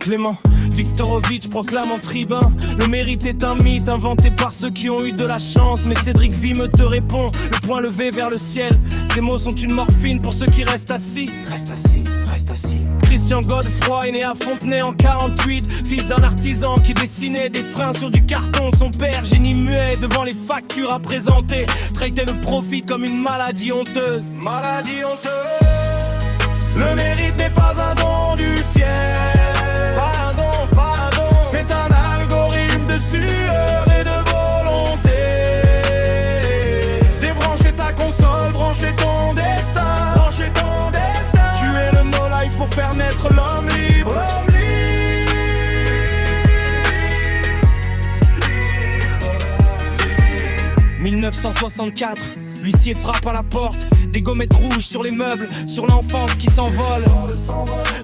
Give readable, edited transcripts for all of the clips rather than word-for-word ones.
Clément Viktorovitch proclame en tribun: le mérite est un mythe inventé par ceux qui ont eu de la chance. Mais Cédric Vimeux te répond, le poing levé vers le ciel. Ces mots sont une morphine pour ceux qui restent assis. Reste assis, reste assis. Christian Godefroy est né à Fontenay en 48, fils d'un artisan qui dessinait des freins sur du carton. Son père, génie muet devant les factures à présenter, traitait le profit comme une maladie honteuse. Maladie honteuse. Le mérite n'est pas un don du ciel. Pardon, pardon. C'est un algorithme de sueur et de volonté. Débranchez ta console, branchez ton destin. Branchez ton destin. Tu es le no-life pour faire naître l'homme libre. 1964, l'huissier frappe à la porte. Des gommettes rouges sur les meubles, sur l'enfance qui s'envole.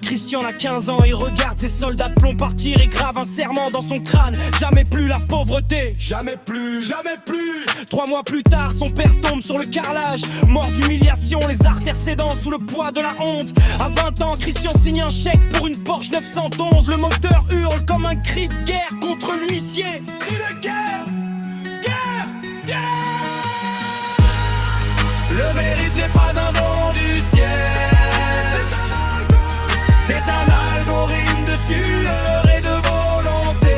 Christian a 15 ans, il regarde ses soldats de plomb partir et grave un serment dans son crâne: jamais plus la pauvreté, Jamais plus, jamais plus. 3 mois plus tard, son père tombe sur le carrelage, mort d'humiliation, les artères cédant sous le poids de la honte. À 20 ans, Christian signe un chèque pour une Porsche 911. Le moteur hurle comme un cri de guerre contre l'huissier. Cri de guerre, guerre, guerre. Le mérite n'est pas un don du ciel. C'est un algorithme de sueur et de volonté.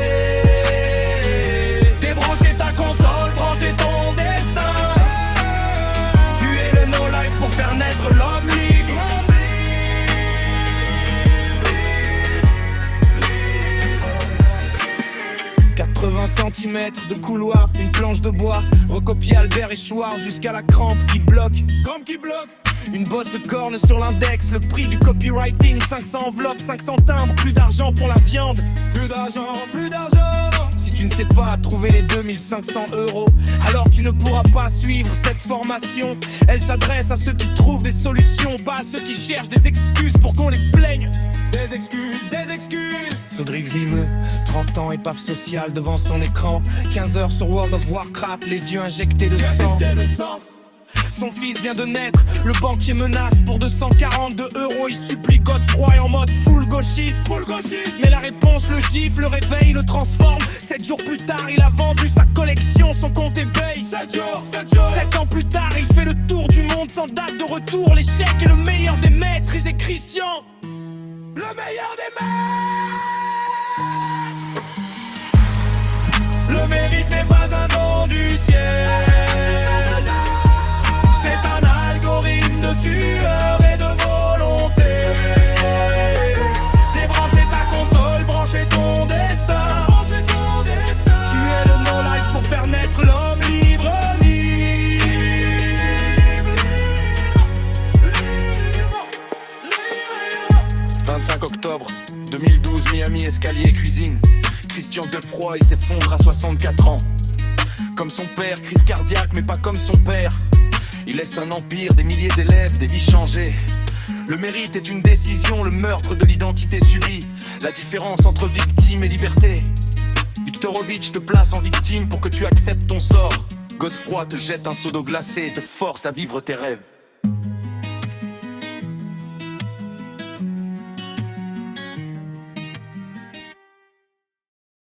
Débranchez ta console, branchez ton destin. Tu es le no-life pour faire naître l'homme libre. 80 cm de couloir, une planche de bois, recopier Albert Échoir jusqu'à la crampe qui bloque. Crampe qui bloque. Une bosse de corne sur l'index, le prix du copywriting, 500 enveloppes, 500 timbres, plus d'argent pour la viande. Plus d'argent, plus d'argent. Si tu ne sais pas trouver les 2500 €, alors tu ne pourras pas suivre cette formation. Elle s'adresse à ceux qui trouvent des solutions, pas à ceux qui cherchent des excuses pour qu'on les plaigne. Des excuses, des excuses. Cédric Vimeux, 30 ans, épave sociale devant son écran, 15 heures sur World of Warcraft, les yeux injectés de sang. Son fils vient de naître, le banquier menace pour 242 €. Il supplie Godefroy en mode full gauchiste. Mais la réponse le gifle, le réveil le transforme. 7 jours plus tard, il a vendu sa collection, son compte eBay. 7 ans plus tard, il fait le tour du monde sans date de retour. L'échec est le meilleur des maîtres, et c'est Christian, Le meilleur des maîtres. Le mérite n'est pas un don du ciel. C'est un algorithme de sueur et de volonté. Débranchez ta console, branchez ton destin. Tu es le no-life pour faire naître l'homme libre. 25 octobre 2012, Miami, escalier, cuisine. Christian Godefroy s'effondre à 64 ans. Comme son père, crise cardiaque, mais pas comme son père. Il laisse un empire, des milliers d'élèves, des vies changées. Le mérite est une décision, le meurtre de l'identité subie. La différence entre victime et liberté. Viktorovitch te place en victime pour que tu acceptes ton sort. Godefroy te jette un seau d'eau glacée et te force à vivre tes rêves.